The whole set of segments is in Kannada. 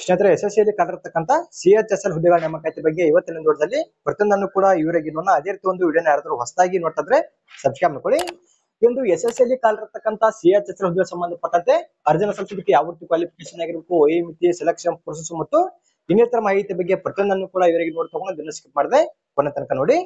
ಸ್ನೇಹಿತರೆ SSLC ಕಂಡಿರ್ತಕ್ಕಂಥ CHSL ಹುದ್ದೆಗಳ ನೇಮಕಾತಿ ಬಗ್ಗೆ ಇವತ್ತಿನ ನೋಟದಲ್ಲಿ ಪ್ರತಿಯೊಂದನ್ನು ಕೂಡ ಇವರಿಗೆ ನೋಡೋಣ. ಅದೇ ರೀತಿ ಒಂದು ವಿಡಿಯೋನ ಯಾರಾದ್ರೂ ಹೊಸದಾಗಿ ನೋಡ್ತಿದ್ರೆ ಸಬ್ಸ್ಕ್ರೈಬ್ ಮಾಡ್ಕೊಳ್ಳಿ. ಈ ಒಂದು SSLC ಕಾಲಿರ್ತಕ್ಕಂಥ CHSL ಹುದ್ದೆಗೆ ಸಂಬಂಧಪಟ್ಟಂತೆ ಅರ್ಜಿನ ಸಲ್ಲಿಸಲಿಕ್ಕೆ ಯಾವ ರೀತಿ ಕ್ವಾಲಿಫಿಕೇಶನ್ ಆಗಿರಬೇಕು, ವಯೋಮಿತಿ, ಸೆಲೆಕ್ಷನ್ ಪ್ರೊಸೆಸ್ ಮತ್ತು ಇನ್ನಿತರ ಮಾಹಿತಿ ಬಗ್ಗೆ ಪ್ರತಿಯೊಂದನ್ನು ಕೂಡ ಇವರಿಗೆ ನೋಡಿ ತಗೊಂಡು ದಿನ ಸ್ಕಿಪ್ ಮಾಡದೆ ಕೊನೆ ತನಕ ನೋಡಿ.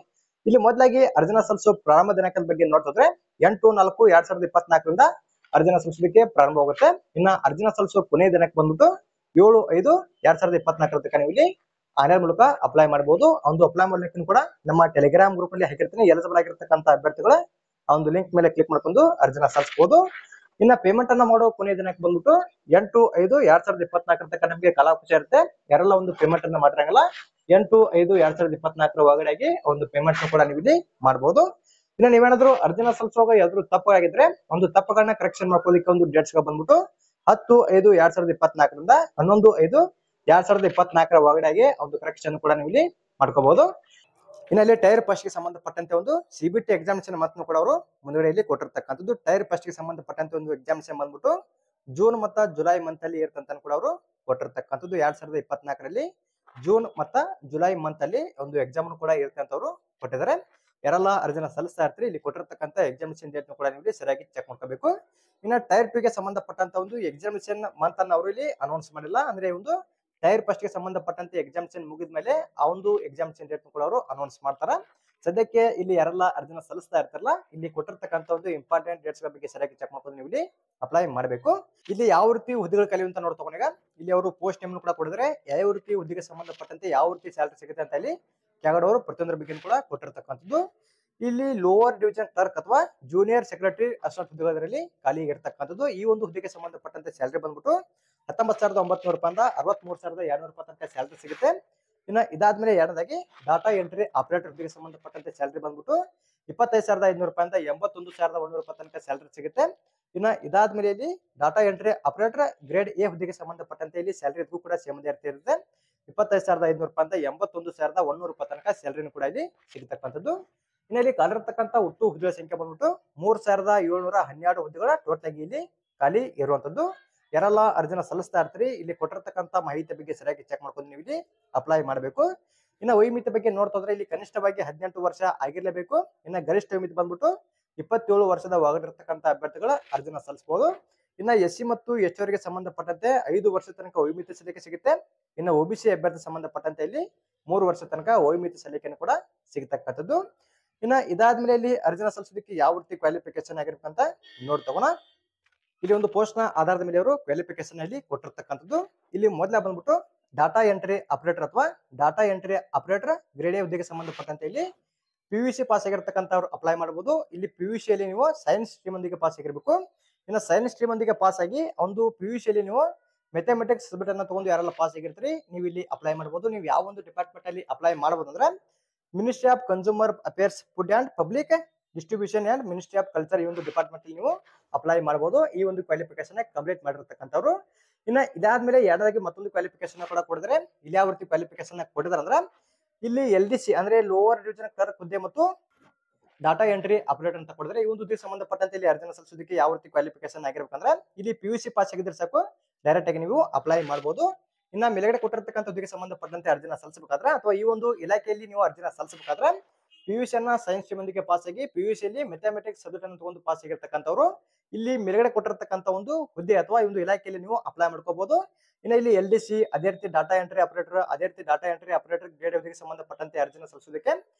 ಇಲ್ಲಿ ಮೊದಲಾಗಿ ಅರ್ಜಿನ ಸಲ್ಲಿಸೋ ಪ್ರಾರಂಭ ದಿನಾಂಕದ ಬಗ್ಗೆ ನೋಡ್ತಿದ್ರೆ 8/4/2024 ಅರ್ಜಿನ ಸಲ್ಲಿಸಲಿಕ್ಕೆ ಪ್ರಾರಂಭವಾಗುತ್ತೆ. ಇನ್ನ ಅರ್ಜಿನ ಸಲ್ಲಿಸೋ ಕೊನೆಯ ದಿನಕ್ಕೆ ಬಂದ್ಬಿಟ್ಟು 7/5/2024 ತನಕ ನೀವು ಇಲ್ಲಿ ಆನ್ಲೈನ್ ಮೂಲಕ ಅಪ್ಲೈ ಮಾಡಬಹುದು. ಒಂದು ಅಪ್ಲೈ ಮಾಡಲಿಕ್ಕೆ ಕೂಡ ನಮ್ಮ ಟೆಲಿಗ್ರಾಮ್ ಗ್ರೂಪ್ ಅಲ್ಲಿ ಹಾಕಿರ್ತೀನಿ. ಎಲಿಜಿಬಲ್ ಆಗಿರ್ತಕ್ಕಂಥ ಅಭ್ಯರ್ಥಿಗಳ ಆ ಒಂದು ಲಿಂಕ್ ಮೇಲೆ ಕ್ಲಿಕ್ ಮಾಡ್ಕೊಂಡು ಅರ್ಜಿನ ಸಲ್ಲಿಸಬಹುದು. ಇನ್ನ ಪೇಮೆಂಟ್ ಅನ್ನ ಮಾಡೋ ಕೊನೆಯ ದಿನಕ್ಕೆ ಬಂದ್ಬಿಟ್ಟು 8/5/2024 ತನಕ ನಮಗೆ ಕಾಲಾವಕಾಶ ಇರುತ್ತೆ. ಯಾರೆಲ್ಲ ಒಂದು ಪೇಮೆಂಟ್ ಅನ್ನ ಮಾಡಿರಂಗಲ್ಲ 8/5/2024 ಒಳಗಡೆಗೆ ಒಂದು ಪೇಮೆಂಟ್ ಕೂಡ ನೀವು ಇಲ್ಲಿ ಮಾಡಬಹುದು. ಇನ್ನ ನೀವೇನಾದ್ರೂ ಅರ್ಜಿನ ಸಲ್ಲಿಸುವಾಗ ಯಾವ್ದಾದ್ರು ತಪ್ಪಾಗಿದ್ರೆ ಒಂದು ತಪ್ಪುಗಳನ್ನ ಕರೆಕ್ಷನ್ ಮಾಡ್ಕೊಳ್ಳಿಕ್ಕೆ ಒಂದು ಡೇಟ್ಸ್ ಬಂದ್ಬಿಟ್ಟು 10/5/2024 11/5/2024 ಒಳಗಡೆಗೆ ಒಂದು ಕರೆಕ್ಷನ್ ಕೂಡ ನೀವು ಇಲ್ಲಿ ಮಾಡ್ಕೋಬಹುದು. ಇನ್ನು ಇಲ್ಲಿ ಟೈರ್ ಫಸ್ಟ್ ಗೆ ಸಂಬಂಧಪಟ್ಟಂತೆ ಒಂದು CBT ಎಕ್ಸಾಮಿನೇಷನ್ ಮಾತನ್ನು ಕೂಡ ಅವರು ಮುಂದುಗಡೆಯಲ್ಲಿ ಕೊಟ್ಟಿರ್ತಕ್ಕಂಥದ್ದು. ಟೈರ್ ಫಸ್ಟ್ ಗೆ ಸಂಬಂಧಪಟ್ಟಂತೆ ಒಂದು ಎಕ್ಸಾಮಿನೇಷನ್ ಬಂದ್ಬಿಟ್ಟು ಜೂನ್ ಮತ್ತು ಜುಲೈ ಮಂತ್ ಅಲ್ಲಿ ಇರ್ತಂತ ಕೂಡ ಅವರು ಕೊಟ್ಟಿರ್ತಕ್ಕಂಥದ್ದು. 2024ರಲ್ಲಿ ಜೂನ್ ಮತ್ತು ಜುಲೈ ಮಂತ್ ಅಲ್ಲಿ ಒಂದು ಎಕ್ಸಾಮ್ ಕೂಡ ಇರುತ್ತೆ ಅಂತ ಅವರು ಕೊಟ್ಟಿದ್ದಾರೆ. ಯಾರೆಲ್ಲ ಅರ್ಜಿನ ಸಲ್ಲಿಸ್ತಾ ಇರ್ತೀರಿ ಇಲ್ಲಿ ಕೊಟ್ಟಿರ್ತಕ್ಕಂಥ ಎಕ್ಸಾಮಿನೇಷನ್ ಡೇಟ್ ಕೂಡ ನೀವು ಸರಿಯಾಗಿ ಚೆಕ್ ಮಾಡ್ಕೋಬೇಕು. ಇನ್ನು ಟೈರ್ 2 ಗೆ ಸಂಬಂಧಪಟ್ಟಂತ ಒಂದು ಎಕ್ಸಾಮಿನೇಷನ್ ಮಂತ್ ಅನ್ನು ಅವರು ಇಲ್ಲಿ ಅನೌನ್ಸ್ ಮಾಡಿಲ್ಲ. ಅಂದ್ರೆ ಒಂದು ಟೈರ್ ಫಸ್ಟ್ ಗೆ ಸಂಬಂಧಪಟ್ಟಂತೆ ಎಕ್ಸಾಮಿನೇಷನ್ ಮುಗಿದ ಮೇಲೆ ಆ ಒಂದು ಎಕ್ಸಾಮಿನೇಷನ್ ಡೇಟ್ ಕೂಡ ಅವರು ಅನೌನ್ಸ್ ಮಾಡ್ತಾರೆ. ಸದ್ಯಕ್ಕೆ ಇಲ್ಲಿ ಯಾರೆಲ್ಲ ಅರ್ಜಿನ ಸಲ್ಲಿಸ್ತಾ ಇರ್ತಾರಲ್ಲ ಇಲ್ಲಿ ಕೊಟ್ಟಿರ್ತಕ್ಕಂಥ ಒಂದು ಇಂಪಾರ್ಟೆಂಟ್ ಡೇಟ್ಸ್ ಬಗ್ಗೆ ಸರಿಯಾಗಿ ಚೆಕ್ ಮಾಡ್ಕೊಂಡು ನೀವು ಇಲ್ಲಿ ಅಪ್ಲೈ ಮಾಡಬೇಕು. ಇಲ್ಲಿ ಯಾವ ರೀತಿ ಹುದ್ದೆಗಳು ಕಲಿಯುವ ಅಂತ ನೋಡ್ತಕೊಂಡಾಗ ಇಲ್ಲಿ ಅವರು ಪೋಸ್ಟ್ ನೇಮ್ ಕೂಡ ಕೊಡಿದ್ರೆ ಯಾವ ರೀತಿ ಹುದ್ದೆಗೆ ಸಂಬಂಧಪಟ್ಟಂತೆ ಯಾವ ರೀತಿ ಸ್ಯಾಲರಿ ಸಿಗುತ್ತೆ ಅಂತ ಇಲ್ಲಿ ಕೆಳಗಡೆ ಅವರು ಪ್ರತಿಯೊಂದರ ಬಗ್ಗೆ ಕೂಡ ಕೊಟ್ಟಿರ್ತಕ್ಕಂಥದ್ದು. ಇಲ್ಲಿ ಲೋವರ್ ಡಿವಿಷನ್ ಕ್ಲರ್ಕ್ ಅಥವಾ ಜೂನಿಯರ್ ಸೆಕ್ರೆಟರಿ ಅಸಿಸ್ಟೆಂಟ್ ಹುದ್ದೆಗಳಲ್ಲಿ ಖಾಲಿ ಇರತಕ್ಕಂಥದ್ದು. ಈ ಒಂದು ಹುದ್ದೆಗೆ ಸಂಬಂಧಪಟ್ಟಂತೆ ಸ್ಯಾಲರಿ ಬಂದ್ಬಿಟ್ಟು 19,900 ರೂಪಾಯಿಂದ 63,200 ರೂಪಾಯಿ ತನಕ ಸ್ಯಾಲರಿ ಸಿಗುತ್ತೆ. ಇನ್ನು ಇದಾದ್ಮೇಲೆ ಎರಡನೇದಾಗಿ ಡಾಟಾ ಎಂಟ್ರಿ ಆಪರೇಟರ್ ಹುದ್ದೆಗೆ ಸಂಬಂಧಪಟ್ಟಂತೆ ಸ್ಯಾಲರಿ ಬಂದ್ಬಿಟ್ಟು 25,500 ರೂಪಾಯಿಂದ 81,100 ರೂಪಾಯಿ ತನಕ ಸ್ಯಾಲರಿ ಸಿಗುತ್ತೆ. ಇನ್ನು ಇದಾದ್ಮೇಲೆ ಇಲ್ಲಿ data entry operator grade A ಹುದ್ದೆಗೆ ಸಂಬಂಧಪಟ್ಟಂತೆ ಇಲ್ಲಿ ಸ್ಯಾಲರಿ ಇದಕ್ಕೂ ಕೂಡ ಸೇಮ್ ಇರುತ್ತೆ. 25,500 ರೂಪಾಯಿಂದ 81,100 ರೂಪಾಯಿ ತನಕ ಸ್ಯಾಲರಿನೂ ಕೂಡ ಇಲ್ಲಿ ಸಿಗತಕ್ಕಂಥದ್ದು. ಇನ್ನು ಇಲ್ಲಿ ಖಾಲಿರ್ತಕ್ಕಂಥ ಒಟ್ಟು ಹುದ್ದೆಗಳ ಸಂಖ್ಯೆ ಬಂದ್ಬಿಟ್ಟು 3,712 ಹುದ್ದೆಗಳ ಟೋಟಲ್ ಆಗಿ ಇಲ್ಲಿ ಖಾಲಿ ಇರುವಂತದ್ದು. ಯಾರೆಲ್ಲ ಅರ್ಜಿನ ಸಲ್ಲಿಸ್ತಾ ಇರ್ತೀರಿ ಇಲ್ಲಿ ಕೊಟ್ಟಿರ್ತಕ್ಕಂಥ ಮಾಹಿತಿ ಬಗ್ಗೆ ಸರಿಯಾಗಿ ಚೆಕ್ ಮಾಡ್ಕೊಂಡು ನೀವು ಇಲ್ಲಿ ಅಪ್ಲೈ ಮಾಡಬೇಕು. ಇನ್ನು ವಯೋಮಿತಿ ಬಗ್ಗೆ ನೋಡ್ತಂದ್ರೆ ಇಲ್ಲಿ ಕನಿಷ್ಠವಾಗಿ 18 ವರ್ಷ ಆಗಿರ್ಲೇಬೇಕು. ಇನ್ನು ಗರಿಷ್ಠ ವಯೋಮಿತಿ ಬಂದ್ಬಿಟ್ಟು 27 ವರ್ಷದ ಒಳಗಿರ್ತಕ್ಕಂಥ ಅಭ್ಯರ್ಥಿಗಳ ಅರ್ಜಿನ ಸಲ್ಲಿಸಬಹುದು. ಇನ್ನು SC ಮತ್ತು ST ಅವರಿಗೆ ಸಂಬಂಧಪಟ್ಟಂತೆ 5 ವರ್ಷ ತನಕ ವಯೋಮಿತಿ ಸಲ್ಲಿಕೆ ಸಿಗುತ್ತೆ. ಇನ್ನು OBC ಅಭ್ಯರ್ಥಿ ಸಂಬಂಧಪಟ್ಟಂತೆ ಇಲ್ಲಿ 3 ವರ್ಷ ತನಕ ವಯೋಮಿತಿ ಸಲ್ಲಿಕೆಯನ್ನು ಕೂಡ ಸಿಗತಕ್ಕಂಥದ್ದು. ಇನ್ನು ಇದಾದ್ಮೇಲೆ ಇಲ್ಲಿ ಅರ್ಜಿನ ಸಲ್ಲಿಸೋದಕ್ಕೆ ಯಾವ ರೀತಿ ಕ್ವಾಲಿಫಿಕೇಶನ್ ಆಗಿರ್ಬೇಕಂತ ನೋಡ್ತಗೋಣ. ಇಲ್ಲಿ ಒಂದು ಪೋಸ್ಟ್ ನ ಆಧಾರದ ಮೇಲೆ ಅವರು ಕ್ವಾಲಿಫಿಕೇಶನ್ ಅಲ್ಲಿ ಕೊಟ್ಟಿರ್ತಕ್ಕಂಥದ್ದು. ಇಲ್ಲಿ ಮೊದಲ ಬಂದ್ಬಿಟ್ಟು ಡಾಟಾ ಎಂಟ್ರಿ ಆಪರೇಟರ್ ಅಥವಾ data entry operator grade A ಹುದ್ದೆಗೆ ಸಂಬಂಧಪಟ್ಟಂತೆ ಇಲ್ಲಿ PUC ಪಾಸ್ ಆಗಿರ್ತಕ್ಕಂಥವ್ರು ಅಪ್ಲೈ ಮಾಡಬಹುದು. ಇಲ್ಲಿ PUC ಅಲ್ಲಿ ನೀವು ಸೈನ್ಸ್ ಸ್ಟ್ರೀಮ್ ಒಂದಿಗೆ ಪಾಸ್ ಆಗಿರ್ಬೇಕು. ಇನ್ನು ಸೈನ್ಸ್ ಸ್ಟ್ರೀಮ್ ಒಂದಿಗೆ ಪಾಸ್ ಆಗಿ ಒಂದು PUC ಅಲ್ಲಿ ನೀವು ಮ್ಯಾಥಮೆಟಿಕ್ಸ್ ಸಬ್ಜೆಕ್ಟ್ ಅನ್ನ ತಗೊಂಡು ಯಾರೆಲ್ಲ ಪಾಸ್ ಆಗಿರ್ತೀರಿ ನೀವು ಇಲ್ಲಿ ಅಪ್ಲೈ ಮಾಡಬಹುದು. ನೀವು ಯಾವ ಒಂದು ಡಿಪಾರ್ಟ್ಮೆಂಟ್ ಅಲ್ಲಿ ಅಪ್ಲೈ ಮಾಡಬಹುದು ಅಂದ್ರೆ ministry of consumer affairs, food and public distribution and ministry of culture ಈ ಒಂದು ಡಿಪಾರ್ಟ್ಮೆಂಟ್ ಅಲ್ಲಿ ನೀವು ಅಪ್ಲೈ ಮಾಡಬಹುದು. ಈ ಒಂದು ಕ್ವಾಲಿಫಿಕೇಶನ್ ಕಂಪ್ಲೀಟ್ ಮಾಡಿರ್ತಕ್ಕಂಥವ್ರು. ಇನ್ನು ಇದಾದ್ಮೇಲೆ ಎರಡದಾಗಿ ಮತ್ತೊಂದು ಕ್ವಾಲಿಫಿಕೇಶನ್ ಕೂಡ ಕೊಡಿದ್ರೆ ಇಲ್ಲಿ ಯಾವ ರೀತಿ ಕ್ವಾಲಿಫಿಕೇಶನ್ ಕೊಟ್ಟಿದ್ದಾರೆ ಅಂದ್ರೆ ಇಲ್ಲಿ LDC ಅಂದ್ರೆ ಲೋವರ್ ಡಿವಿಷನ್ ಕ್ಲರ್ಕ್ ಹುದ್ದೆ ಮತ್ತು ಡಾಟಾ ಎಂಟ್ರಿ ಆಪರೇಟರ್ ಅಂತ ಕೊಡಿದ್ರೆ ಈ ಒಂದು ಹುದ್ದೆಗೆ ಸಂಬಂಧಪಟ್ಟಂತೆ ಇಲ್ಲಿ ಅರ್ಜಿನ ಸಲ್ಲಿಸೋದಕ್ಕೆ ಯಾವ ರೀತಿ ಕ್ವಾಲಿಫಿಕೇಶನ್ ಆಗಿರ್ಬೇಕಂದ್ರೆ ಇಲ್ಲಿ PUC ಪಾಸ್ ಆಗಿದ್ರೆ ಸಾಕು ಡೈರೆಕ್ಟ್ ಆಗಿ ನೀವು ಅಪ್ಲೈ ಮಾಡಬಹುದು. ಇನ್ನ ಮೇಲ್ಗಡೆ ಕೊಟ್ಟಿರ್ತಕ್ಕಂಥ ಹುದ್ದೆಗೆ ಸಂಬಂಧಪಟ್ಟಂತೆ ಅರ್ಜಿನ ಸಲ್ಲಿಸಬೇಕಾದ್ರೆ ಅಥವಾ ಈ ಒಂದು ಇಲಾಖೆಯಲ್ಲಿ ನೀವು ಅರ್ಜಿನ ಸಲ್ಲಿಸಬೇಕಾದ್ರೆ PUC ಅನ್ನ ಸೈನ್ಸ್ ಸ್ಟ್ರೀಮ್ ಒಂದಿಗೆ ಪಾಸ್ ಆಗಿ PUC ಅಲ್ಲಿ ಮ್ಯಾಥಮೆಟಿಕ್ಸ್ ಸಬ್ಜೆಕ್ಟ್ ಅನ್ನು ತಗೊಂಡು ಪಾಸ್ ಆಗಿರ್ತಕ್ಕಂಥವ್ರು ಇಲ್ಲಿ ಮೇಲ್ಗಡೆ ಕೊಟ್ಟಿರ್ತಕ್ಕಂಥ ಒಂದು ಹುದ್ದೆ ಅಥವಾ ಈ ಒಂದು ಇಲಾಖೆಯಲ್ಲಿ ನೀವು ಅಪ್ಲೈ ಮಾಡ್ಕೋಬಹುದು. ಇನ್ನು ಇಲ್ಲಿ LDC ಅದೇ ರೀತಿ ಡಾಟಾ ಎಂಟ್ರಿ ಆಪರೇಟರ್ ಅದೇ ರೀತಿ ಡಾಟಾ ಎಂಟ್ರಿ ಆಪರೇಟರ್ ಗ್ರೇಡ್ ಹುದ್ದೆಗೆ ಸಂಬಂಧಪಟ್ಟಂತೆ ಅರ್ಜಿನ ಸಲ್ಲಿಸೋದಕ್ಕೆ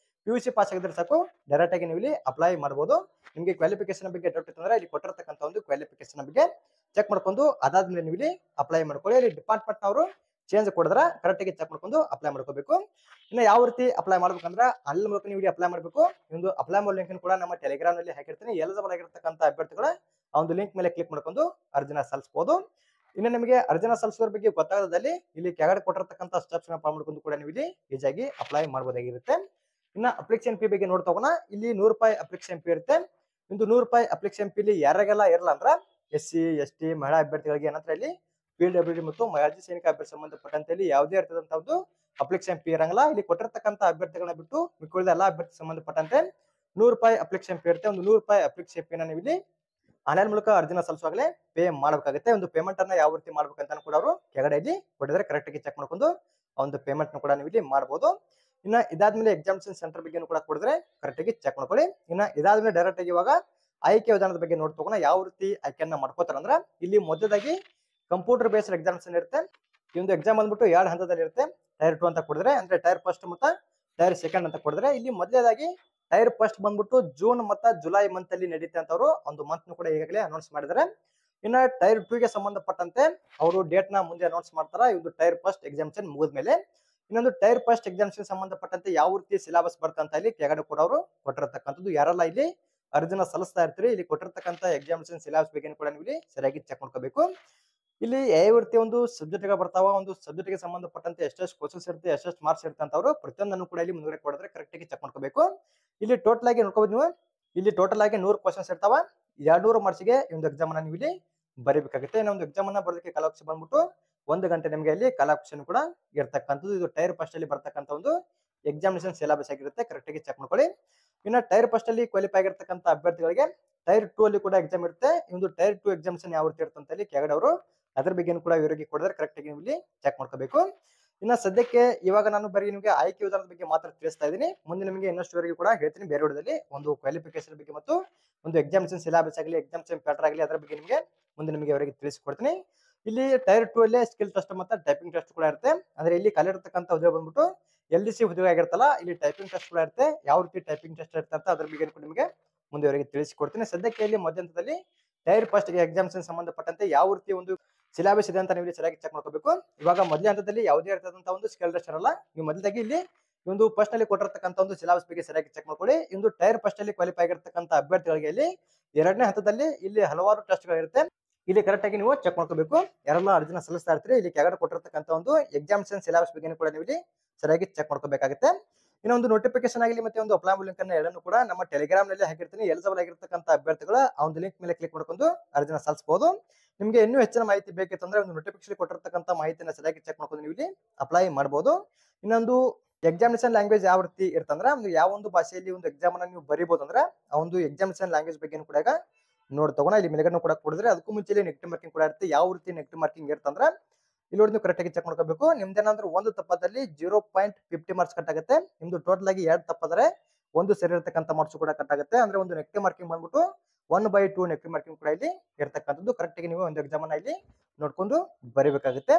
PUC ಪಾಸ್ ಆಗಿದ್ರೆ ಸಾಕು ಡೈರೆಕ್ಟ್ ಆಗಿ ನೀವು ಇಲ್ಲಿ ಅಪ್ಲೈ ಮಾಡಬಹುದು. ನಿಮಗೆ ಕ್ವಾಲಿಫಿಕೇಶನ್ ಬಗ್ಗೆ ಡೌಟ್ ಇತ್ತಂದ್ರೆ ಇಲ್ಲಿ ಕೊಟ್ಟಿರ್ತಕ್ಕಂಥ ಒಂದು ಕ್ವಾಲಿಫಿಕೇಶನ್ ಬಗ್ಗೆ ಚೆಕ್ ಮಾಡ್ಕೊಂಡು ಅದಾದ್ಮೇಲೆ ನೀವು ಇಲ್ಲಿ ಅಪ್ಲೈ ಮಾಡ್ಕೊಳ್ಳಿ. ಇಲ್ಲಿ ಡಿಪಾರ್ಟ್ಮೆಂಟ್ ಅವರು ಚೇಂಜ್ ಕೊಡಿದ್ರೆ ಕರೆಕ್ಟ್ ಆಗಿ ಚೆಕ್ ಮಾಡ್ಕೊಂಡು ಅಪ್ಲೈ ಮಾಡ್ಕೋಬೇಕು. ಇನ್ನು ಯಾವ ರೀತಿ ಅಪ್ಲೈ ಮಾಡ್ಬೇಕಂದ್ರೆ ಆನ್ಲೈನ್ ಮೂಲಕ ನೀವು ಅಪ್ಲೈ ಮಾಡಬೇಕು. ಒಂದು ಅಪ್ಲೈ ಮಾಡೋ ಲಿಂಕ್ ಕೂಡ ನಮ್ಮ ಟೆಲಿಗ್ರಾಮ್ ನಲ್ಲಿ ಹಾಕಿರ್ತೀನಿ. ಎಲಿಜಿಬಲ್ ಆಗಿರ್ತಕ್ಕಂಥ ಅಭ್ಯರ್ಥಿಗಳ ಆ ಒಂದು ಲಿಂಕ್ ಮೇಲೆ ಕ್ಲಿಕ್ ಮಾಡ್ಕೊಂಡು ಅರ್ಜಿನ ಸಲ್ಲಿಸಬಹುದು. ಇನ್ನು ನಿಮಗೆ ಅರ್ಜಿನ ಸಲ್ಲಿಸೋದ್ರ ಬಗ್ಗೆ ಗೊತ್ತಾಗದಲ್ಲಿ ಇಲ್ಲಿ ಕೆಳಗಡೆ ಕೊಟ್ಟಿರ್ತಕ್ಕಂಥ ಸ್ಟೆಪ್ಸ್ ನ ಫಾಲೋ ಮಾಡ್ಕೊಂಡು ಕೂಡ ನೀವು ಇಲ್ಲಿ ಈಜಿಯಾಗಿ ಅಪ್ಲೈ ಮಾಡಬಹುದಾಗಿರುತ್ತೆ. ಇನ್ನ ಅಪ್ಲಿಕೇಶನ್ ಫೀ ಬಗ್ಗೆ ನೋಡ್ತಗೋಣ. ಇಲ್ಲಿ 100 ರೂಪಾಯಿ ಅಪ್ಲಿಕೇಶನ್ ಫೀ ಇರುತ್ತೆ. ಒಂದು 100 ರೂಪಾಯಿ ಅಪ್ಲಿಕೇಶನ್ ಫೀ ಯಾರಿಗೆಲ್ಲ ಇರಲ್ಲ ಅಂದ್ರೆ SC ST ಮಹಿಳಾ ಅಭ್ಯರ್ಥಿಗಳಿಗೆ ಏನಂದ್ರೆ ಇಲ್ಲಿ PWD ಮತ್ತು ಮಾಜಿ ಸೈನಿಕ ಅಭ್ಯರ್ಥಿ ಸಂಬಂಧಪಟ್ಟಂತೆ ಇಲ್ಲಿ ಯಾವುದೇ ಇರ್ತದಂತ ಒಂದು ಅಪ್ಲಿಕೇಶನ್ ಫೀ ಇರಂಗಿಲ್ಲ. ಇಲ್ಲಿ ಕೊಟ್ಟಿರ್ತಕ್ಕಂಥ ಅಭ್ಯರ್ಥಿಗಳನ್ನ ಬಿಟ್ಟು ಮಿಕ್ಕುಳಿದ ಎಲ್ಲಾ ಅಭ್ಯರ್ಥಿ ಸಂಬಂಧಪಟ್ಟಂತೆ 100 ರೂಪಾಯಿ ಅಪ್ಲಿಕೇಶನ್ ಫೀ ಇರುತ್ತೆ. ಒಂದು 100 ರೂಪಾಯಿ ಅಪ್ಲಿಕೇಶನ್ ಫೀನ ನೀವು ಇಲ್ಲಿ ಆನ್ಲೈನ್ ಮೂಲಕ ಅರ್ಜಿನ ಸಲ್ಲಿಸುವಾಗಲೇ ಪೇ ಮಾಡಬೇಕಾಗುತ್ತೆ. ಒಂದು ಪೇಮೆಂಟ್ ಅನ್ನ ಯಾವ ರೀತಿ ಮಾಡ್ಬೇಕಂತ ಕೂಡ ಅವರು ಕೆಳಗಡೆ ಇಲ್ಲಿ ಕೊಟ್ಟಿದ್ದಾರೆ, ಕರೆಕ್ಟ್ ಆಗಿ ಚೆಕ್ ಮಾಡ್ಕೊಂಡು ಆ ಒಂದು ಪೇಮೆಂಟ್ ಕೂಡ ನೀವು ಇಲ್ಲಿ ಮಾಡಬಹುದು. ಇನ್ನ ಇದಾದ್ಮೇಲೆ ಎಕ್ಸಾಮಿನೇಷನ್ ಸೆಂಟರ್ ಬಗ್ಗೆ ಕೂಡ ಕೊಡಿದ್ರೆ ಕರೆಕ್ಟ್ ಆಗಿ ಚೆಕ್ ಮಾಡ್ಕೊಳ್ಳಿ. ಇನ್ನ ಇದಾದ್ಮೇಲೆ ಡೈರೆಕ್ಟ್ ಆಗಿ ಇವಾಗ ಆಯ್ಕೆ ವಿಧಾನದ ಬಗ್ಗೆ ನೋಡ್ತೋಗೋಣ. ಯಾವ ರೀತಿ ಆಯ್ಕೆಯನ್ನ ಮಾಡ್ಕೋತಾರ ಅಂದ್ರೆ ಇಲ್ಲಿ ಮೊದಲಾಗಿ ಕಂಪ್ಯೂಟರ್ ಬೇಸ್ಡ್ ಎಕ್ಸಾಮ್ಸ್ ಇರುತ್ತೆ. ಈ ಒಂದು ಎಕ್ಸಾಮ್ ಬಂದ್ಬಿಟ್ಟು 2 ಹಂತದಲ್ಲಿ ಇರುತ್ತೆ. ಟೈರ್ 2 ಅಂತ ಕೊಡಿದ್ರೆ ಅಂದ್ರೆ ಟೈರ್ ಫಸ್ಟ್ ಮತ್ತು ಟೈರ್ ಸೆಕೆಂಡ್ ಅಂತ ಕೊಡಿದ್ರೆ ಇಲ್ಲಿ ಮೊದಲೇದಾಗಿ ಟೈರ್ ಫಸ್ಟ್ ಬಂದ್ಬಿಟ್ಟು ಜೂನ್ ಮತ್ತು ಜುಲೈ ಮಂತ್ ಅಲ್ಲಿ ನಡೀತೆ ಅಂತ ಅವರು ಒಂದು ಮಂತ್ ಕೂಡ ಈಗಾಗಲೇ ಅನೌನ್ಸ್ ಮಾಡಿದ್ದಾರೆ. ಇನ್ನ ಟೈರ್ 2 ಗೆ ಸಂಬಂಧಪಟ್ಟಂತೆ ಅವರು ಡೇಟ್ ನ ಮುಂದೆ ಅನೌನ್ಸ್ ಮಾಡ್ತಾರ. ಇದು ಟೈರ್ ಫಸ್ಟ್ ಎಕ್ಸಾಮಿನೇಷನ್ ಮುಗಿದ್ಮೇಲೆ. ಇನ್ನೊಂದು ಟೈರ್ ಫಸ್ಟ್ ಎಕ್ಸಾಮಿನೇಷನ್ ಸಂಬಂಧಪಟ್ಟಂತೆ ಯಾವ ರೀತಿ ಸಿಲೆಬಸ್ ಬರ್ತಂತ ಇಲ್ಲಿ ಕೆಳಗಡೆ ಕೂಡ ಅವರು ಕೊಟ್ಟಿರತಕ್ಕಂಥದ್ದು. ಯಾರೆಲ್ಲ ಇಲ್ಲಿ ಅರ್ಜಿನ ಸಲ್ಲಿಸ್ತಾ ಇರ್ತೀರಿ ಇಲ್ಲಿ ಕೊಟ್ಟಿರ್ತಕ್ಕಂಥ ಎಕ್ಸಾಮಿನೇಷನ್ ಸಿಲೆಬಸ್ ಬಗ್ಗೆ ಕೂಡ ನೀವು ಇಲ್ಲಿ ಸರಿಯಾಗಿ ಚೆಕ್ ಮಾಡ್ಕೋಬೇಕು. ಇಲ್ಲಿ ಯಾವ ರೀತಿ ಒಂದು ಸಬ್ಜೆಕ್ಟ್ ಗಳು ಬರ್ತಾವ, ಒಂದು ಸಬ್ಜೆಕ್ಟ್ ಗೆ ಸಂಬಂಧಪಟ್ಟಂತೆ ಎಷ್ಟೆಷ್ಟು ಕ್ವಶನ್ಸ್ ಇರುತ್ತೆ, ಎಷ್ಟೆಷ್ಟು ಮಾರ್ಕ್ಸ್ ಇರುತ್ತೆ ಅಂತ ಅವರು ಪ್ರತಿಯೊಂದನ್ನು ಕೂಡ ಇಲ್ಲಿ ಮುಂದುವರೆ ಕೊಡಿದ್ರೆ ಕರೆಕ್ಟ್ ಆಗಿ ಚೆಕ್ ಮಾಡ್ಕೋಬೇಕು. ಇಲ್ಲಿ ಟೋಟಲ್ ಆಗಿ ನೋಡ್ಕೋಬಹುದು ನೀವು. ಇಲ್ಲಿ ಟೋಟಲ್ ಆಗಿ 100 ಕ್ವಶನ್ಸ್ ಇರ್ತಾವ. 200 ಮಾರ್ಕ್ಸ್ಗೆ ಈ ಒಂದು ಎಕ್ಸಾಮ್ ಅನ್ನ ನೀವು ಇಲ್ಲಿ ಬರೀಬೇಕಾಗುತ್ತೆ. ಇನ್ನೊಂದು ಎಕ್ಸಾಮ್ ಅನ್ನ ಬರೋದಕ್ಕೆ ಕಾಲಾವಕಾಶ ಬಂದ್ಬಿಟ್ಟು 1 ಗಂಟೆ ನಿಮಗೆ ಇಲ್ಲಿ ಕಾಲಾವಕಾಶ ಕೂಡ ಇರ್ತಕ್ಕಂಥದ್ದು. ಇದು ಟೈರ್ ಫಸ್ಟ್ ಅಲ್ಲಿ ಬರ್ತಕ್ಕಂಥ ಒಂದು ಎಕ್ಸಾಮಿನೇಷನ್ ಸಿಲೆಬಸ್ ಆಗಿರುತ್ತೆ, ಕರೆಕ್ಟ್ ಆಗಿ ಚೆಕ್ ಮಾಡ್ಕೊಳ್ಳಿ. ಇನ್ನ ಟೈರ್ ಫಸ್ಟ್ ಅಲ್ಲಿ ಕ್ವಾಲಿಫೈ ಆಗಿರ್ತಕ್ಕಂಥ ಅಭ್ಯರ್ಥಿಗಳಿಗೆ ಟೈರ್ 2 ಅಲ್ಲಿ ಕೂಡ ಎಕ್ಸಾಮ್ ಇರುತ್ತೆ. ಈ ಒಂದು ಟೈರ್ 2 ಎಕ್ಸಾಮಿನೇಷನ್ ಯಾವ ರೀತಿ ಇರುತ್ತೆ ಅಂತ ಇಲ್ಲಿ ಕೆಳಗಡೆ ಅವರು ಅದ್ರ ಬಗ್ಗೆ ಕೂಡ ವಿವರವಾಗಿ ಕೊಡಿದ್ರೆ ಕರೆಕ್ಟ್ ಆಗಿ ನೀವು ಇಲ್ಲಿ ಚೆಕ್ ಮಾಡ್ಕೋಬೇಕು. ಇನ್ನ ಸದ್ಯಕ್ಕೆ ಇವಾಗ ನಾನು ಬರೀ ನಿಮಗೆ ಆಯ್ಕೆ ವಿಧಾನದ ಬಗ್ಗೆ ಮಾತ್ರ ತಿಳಿಸ್ತಾ ಇದ್ದೀನಿ. ಮುಂದೆ ನಿಮಗೆ ಇನ್ನಷ್ಟುವರೆಗೂ ಕೂಡ ಹೇಳ್ತೀನಿ ಬೇರೆ ವಿಡಿಯೋದಲ್ಲಿ ಒಂದು ಕ್ವಾಲಿಫಿಕೇಶನ್ ಬಗ್ಗೆ ಮತ್ತು ಒಂದು ಎಕ್ಸಾಮಿನೇಷನ್ ಸಿಲೆಬಸ್ ಆಗಲಿ, ಎಕ್ಸಾಮಿನೇಷನ್ ಪ್ಯಾಟರ್ನ್ ಆಗಲಿ ಅದರ ಬಗ್ಗೆ ಮುಂದೆ ನಿಮಗೆ ಅವರಿಗೆ ತಿಳಿಸಿಕೊಡ್ತೀನಿ. ಇಲ್ಲಿ ಟೈರ್ 2 ಅಲ್ಲೇ ಸ್ಕಿಲ್ ಟೆಸ್ಟ್ ಮತ್ತು ಟೈಪಿಂಗ್ ಟೆಸ್ಟ್ ಕೂಡ ಇರುತ್ತೆ. ಅಂದ್ರೆ ಇಲ್ಲಿ ಕಲಿಯಿರ್ತಕ್ಕಂಥ ಹುದ್ದೆ ಬಂದ್ಬಿಟ್ಟು LDC ಹುದ್ದೆ ಆಗಿರ್ತಲ್ಲ, ಇಲ್ಲಿ ಟೈಪಿಂಗ್ ಟೆಸ್ಟ್ ಕೂಡ ಇರುತ್ತೆ. ಯಾವ ರೀತಿ ಟೈಪಿಂಗ್ ಟೆಸ್ಟ್ ಇರುತ್ತೆ ಅಂತ ಅದ್ರ ಬಗ್ಗೆ ಕೂಡ ನಿಮಗೆ ಮುಂದೆ ತಿಳಿಸಿಕೊಡ್ತೀನಿ. ಸದ್ಯಕ್ಕೆ ಇಲ್ಲಿ ಮಧ್ಯಂತರದಲ್ಲಿ ಟೈರ್ ಫಸ್ಟ್ ಎಕ್ಸಾಮಿನೇಷನ್ ಸಂಬಂಧಪಟ್ಟಂತೆ ಯಾವ ರೀತಿ ಒಂದು ಸಿಲೆಬಸ್ ಇದೆ ಅಂತ ನೀವು ಸರಿಯಾಗಿ ಚೆಕ್ ಮಾಡ್ಕೋಬೇಕು. ಇವಾಗ ಮೊದಲನೇ ಹಂತದಲ್ಲಿ ಯಾವುದೇ ಇರ್ತಕ್ಕಂಥ ಒಂದು ಸ್ಕಿಲ್ ಟೆಸ್ಟ್ ಇರಲ್ಲ. ನೀವು ಮೊದಲಾಗಿ ಇಲ್ಲಿ ಒಂದು ಫಸ್ಟ್ ಅಲ್ಲಿ ಕೊಟ್ಟಿರ್ತಕ್ಕಂಥ ಒಂದು ಸಿಲೆಬಸ್ ಬಗ್ಗೆ ಸರಿಯಾಗಿ ಚೆಕ್ ಮಾಡ್ಕೊಳ್ಳಿ. ಒಂದು ಟೈರ್ ಫಸ್ಟ್ ಅಲ್ಲಿ ಕ್ವಾಲಿಫೈ ಆಗಿರ್ತಕ್ಕಂಥ ಅಭ್ಯರ್ಥಿಗಳಿಗೆ ಇಲ್ಲಿ 2ನೇ ಹಂತದಲ್ಲಿ ಇಲ್ಲಿ ಹಲವಾರು ಟೆಸ್ಟ್ಗಳು ಇರುತ್ತೆ. ಇಲ್ಲಿ ಕರೆಕ್ಟ್ ಆಗಿ ನೀವು ಚೆಕ್ ಮಾಡ್ಕೋಬೇಕು. ಯಾರೆಲ್ಲ ಅರ್ಜಿನ ಸಲ್ಲಿಸ್ತಾ ಇರ್ತೀರಿ ಇಲ್ಲಿ ಕೆಳಗಡೆ ಕೊಟ್ಟಿರ್ತಕ್ಕಂಥ ಒಂದು ಎಕ್ಸಾಮಿನೇಷನ್ ಸಿಲೆಬಸ್ ಬಗ್ಗೆ ಕೂಡ ನೀವು ಇಲ್ಲಿ ಸರಿಯಾಗಿ ಚೆಕ್ ಮಾಡ್ಕೋಬೇಕಾಗುತ್ತೆ. ಇನ್ನೊಂದು ನೋಟಿಫಿಕೇಶನ್ ಆಗಲಿ ಮತ್ತೆ ಒಂದು ಅಪ್ಲೈ ಲಿಂಕ್ ಅನ್ನ ಎರಡನ್ನು ಕೂಡ ನಮ್ಮ ಟೆಲಿಗ್ರಾಮ್ ನಲ್ಲಿ ಹಾಕಿರ್ತೀನಿ. ಎಲಿಜಿಬಲ್ ಆಗಿರ್ತಕ್ಕಂಥ ಅಭ್ಯರ್ಥಿಗಳ ಆ ಒಂದು ಲಿಂಕ್ ಮೇಲೆ ಕ್ಲಿಕ್ ಮಾಡ್ಕೊಂಡು ಅರ್ಜಿನ ಸಲ್ಲಿಸಬಹುದು. ನಿಮಗೆ ಇನ್ನೂ ಹೆಚ್ಚಿನ ಮಾಹಿತಿ ಬೇಕಿತ್ತಂದ್ರೆ ಒಂದು ನೋಟಿಫಿಕೇಶನ್ ಕೊಟ್ಟಿರ್ತಕ್ಕಂಥ ಮಾಹಿತಿನ ಸರಿಯಾಗಿ ಚೆಕ್ ಮಾಡ್ಕೊಂಡು ನೀವು ಇಲ್ಲಿ ಅಪ್ಲೈ ಮಾಡಬಹುದು. ಇನ್ನೊಂದು ಎಕ್ಸಾಮಿನೇಷನ್ ಲ್ಯಾಂಗ್ವೇಜ್ ಯಾವ ರೀತಿ ಇರ್ತಂದ್ರೆ ಯಾವ ಒಂದು ಭಾಷೆಯಲ್ಲಿ ಒಂದು ಎಕ್ಸಾಮ್ ಅನ್ನ ನೀವು ಬರೀಬಹುದು ಅಂದ್ರೆ ಆ ಒಂದು ಎಕ್ಸಾಮಿನೇಷನ್ ಲ್ಯಾಂಗ್ವೇಜ್ ಬಗ್ಗೆ ಕೂಡ ನೋಡಿ ತಗೋಣ. ಇಲ್ಲಿ ಮೇಲ್ಗಡೆ ಕೂಡ ಕೊಡಿದ್ರೆ ಅದಕ್ಕೂ ಮುಂಚೆ ನೆಗೆಟಿವ್ ಮಾರ್ಕಿಂಗ್ ಕೂಡ ಇರುತ್ತೆ. ಯಾವ ರೀತಿ ನೆಗೆಟಿವ್ ಮಾರ್ಕಿಂಗ್ ಇರ್ತಂದ್ರೆ ಇಲ್ಲಿ ನೋಡಿ ನೀವು ಕರೆಕ್ಟ್ ಆಗಿ ಚೆಕ್ ಮಾಡ್ಕೋಬೇಕು. ನಿಮ್ದೇನಾದ್ರೂ ಒಂದು ತಪ್ಪದಲ್ಲಿ 0.50 ಮಾರ್ಕ್ಸ್ ಕಟ್ ಆಗುತ್ತೆ. ನಿಮ್ದು ಟೋಟಲ್ ಆಗಿ 2 ತಪ್ಪಾದ್ರೆ ಒಂದು ಸರಿ ಇರತಕ್ಕಂಥ ಮಾರ್ಕ್ಸ್ ಕೂಡ ಕಟ್ ಆಗುತ್ತೆ. ಅಂದ್ರೆ ಒಂದು ನೆಗೆಟಿವ್ ಮಾರ್ಕಿಂಗ್ ಬಂದ್ಬಿಟ್ಟು 1/2 ನೆಗೆಟಿವ್ ಮಾರ್ಕಿಂಗ್ ಕೂಡ ಇಲ್ಲಿ ಇರ್ತಕ್ಕಂಥದ್ದು. ಕರೆಕ್ಟ್ ಆಗಿ ನೀವು ಒಂದು ಎಕ್ಸಾಮ್ ಅನ್ನ ಇಲ್ಲಿ ನೋಡ್ಕೊಂಡು ಬರೀಬೇಕಾಗುತ್ತೆ.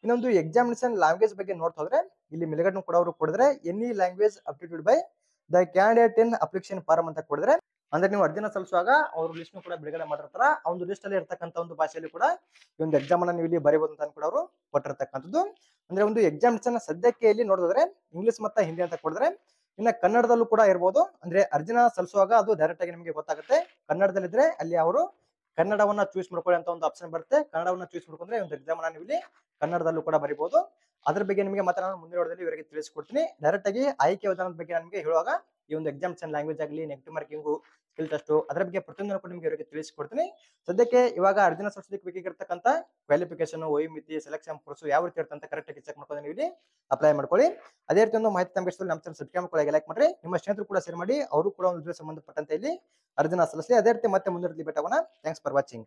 ಇನ್ನೊಂದು ಎಕ್ಸಾಮಿನೇಷನ್ ಲ್ಯಾಂಗ್ವೇಜ್ ಬಗ್ಗೆ ನೋಡ್ತಾ ಹೋದ್ರೆ ಇಲ್ಲಿ ಮೇಲ್ಗಡೆ ಕೂಡ ಅವರು ಕೊಡಿದ್ರೆ any language aptitude by the candidate in application form ಅಂತ ಕೊಡಿದ್ರೆ ಅಂದ್ರೆ ನೀವು ಅರ್ಜಿನ ಸಲ್ಲಿಸುವಾಗ ಅವ್ರ ಲಿಸ್ಟ್ ಕೂಡ ಬಿಡುಗಡೆ ಮಾಡಿರ್ತಾರ. ಆ ಒಂದು ಲಿಸ್ಟ್ ಅಲ್ಲಿ ಇರ್ತಕ್ಕಂಥ ಒಂದು ಭಾಷೆಯಲ್ಲಿ ಕೂಡ ಈ ಒಂದು ಎಕ್ಸಾಮ್ ಅನ್ನ ನೀವು ಇಲ್ಲಿ ಬರೀಬಹುದು ಅಂತ ಕೂಡ ಅವರು ಕೊಟ್ಟಿರ್ತಕ್ಕಂಥದ್ದು. ಅಂದ್ರೆ ಒಂದು ಎಕ್ಸಾಮಿನೇಷನ್ ಸದ್ಯಕ್ಕೆ ಇಲ್ಲಿ ನೋಡಿದ್ರೆ ಇಂಗ್ಲಿಷ್ ಮತ್ತೆ ಹಿಂದಿ ಅಂತ ಕೊಡಿದ್ರೆ ಇನ್ನ ಕನ್ನಡದಲ್ಲೂ ಕೂಡ ಇರಬಹುದು. ಅಂದ್ರೆ ಅರ್ಜಿನ ಸಲ್ಲಿಸುವಾಗ ಅದು ಡೈರೆಕ್ಟ್ ಆಗಿ ನಿಮಗೆ ಗೊತ್ತಾಗುತ್ತೆ. ಕನ್ನಡದಲ್ಲಿದ್ರೆ ಅಲ್ಲಿ ಅವರು ಕನ್ನಡವನ್ನ ಚೂಸ್ ಮಾಡ್ಕೊಳ್ಳಿ ಅಂತ ಒಂದು ಆಪ್ಷನ್ ಬರುತ್ತೆ. ಕನ್ನಡವನ್ನ ಚೂಸ್ ಮಾಡ್ಕೊಂಡ್ರೆ ಒಂದು ಎಕ್ಸಾಮ್ ಅನ್ನ ನೀವು ಇಲ್ಲಿ ಕನ್ನಡದಲ್ಲೂ ಕೂಡ ಬರೀಬಹುದು. ಅದ್ರ ಬಗ್ಗೆ ನಿಮಗೆ ಮತ್ತೆ ನಾನು ಮುಂದಿನ ವಿಡಿಯೋದಲ್ಲಿ ಇವರಿಗೆ ತಿಳಿಸಿಕೊಡ್ತೀನಿ. ಡೈರೆಕ್ಟ್ ಆಗಿ ಆಯ್ಕೆ ವಿಧಾನದ ಬಗ್ಗೆ ನಿಮಗೆ ಹೇಳುವಾಗ ಈ ಒಂದು ಎಕ್ಸಾಮಿನೇಷನ್ ಲ್ಯಾಂಗ್ವೇಜ್ ಆಗಲಿ, ನೆಗೆಟಿವ್ ಮಾರ್ಕಿಂಗು, ಸ್ಕಿಲ್ ಟೆಸ್ಟ್ ಅದರ ಬಗ್ಗೆ ಪ್ರತಿಯೊಂದನ್ನು ಕೂಡ ನಿಮಗೆ ಇವರಿಗೆ ತಿಳಿಸಿಕೊಡ್ತೀನಿ. ಸದ್ಯಕ್ಕೆ ಇವಾಗ ಅರ್ಜಿನ ಸಲ್ಲಿಸಲಿಕ್ಕೆ ಬೇಕಾಗಿರ್ತಕ್ಕಂಥ ಕ್ವಾಲಿಫಿಕೇಶನ್, ವಯೋಮಿತಿ, ಸೆಲೆಕ್ಷನ್ ಪ್ರೋಸೆಸ್ ಯಾವ ರೀತಿ ಇರುತ್ತೆ ಅಂತ ಕರೆಕ್ಟ್ ಆಗಿ ಚೆಕ್ ಮಾಡ್ಕೊಂಡು ನೀವು ಇಲ್ಲಿ ಅಪ್ಲೈ ಮಾಡ್ಕೊಳ್ಳಿ. ಅದೇ ರೀತಿ ಒಂದು ಮಾಹಿತಿ ನಮಗೆ ನಮ್ಮ ಚಾನಲ್ ಸಬ್ಸ್ಕ್ರೈಬ್ ಮಾಡ್ಕೊಳ್ಳಿ, ಲೈಕ್ ಮಾಡ್ರಿ, ನಿಮ್ಮ ಸ್ನೇಹಿತರು ಕೂಡ ಶೇರ್ ಮಾಡಿ ಅವರು ಕೂಡ ಒಂದು ಸಂಬಂಧಪಟ್ಟಂತೆ ಇಲ್ಲಿ ಅರ್ಜಿನ ಸಲ್ಲಿಸಲಿ. ಅದೇ ರೀತಿ ಮತ್ತೆ ಮುಂದಿನ ಭೇಟಿ ಆಗೋಣ. Thanks for watching.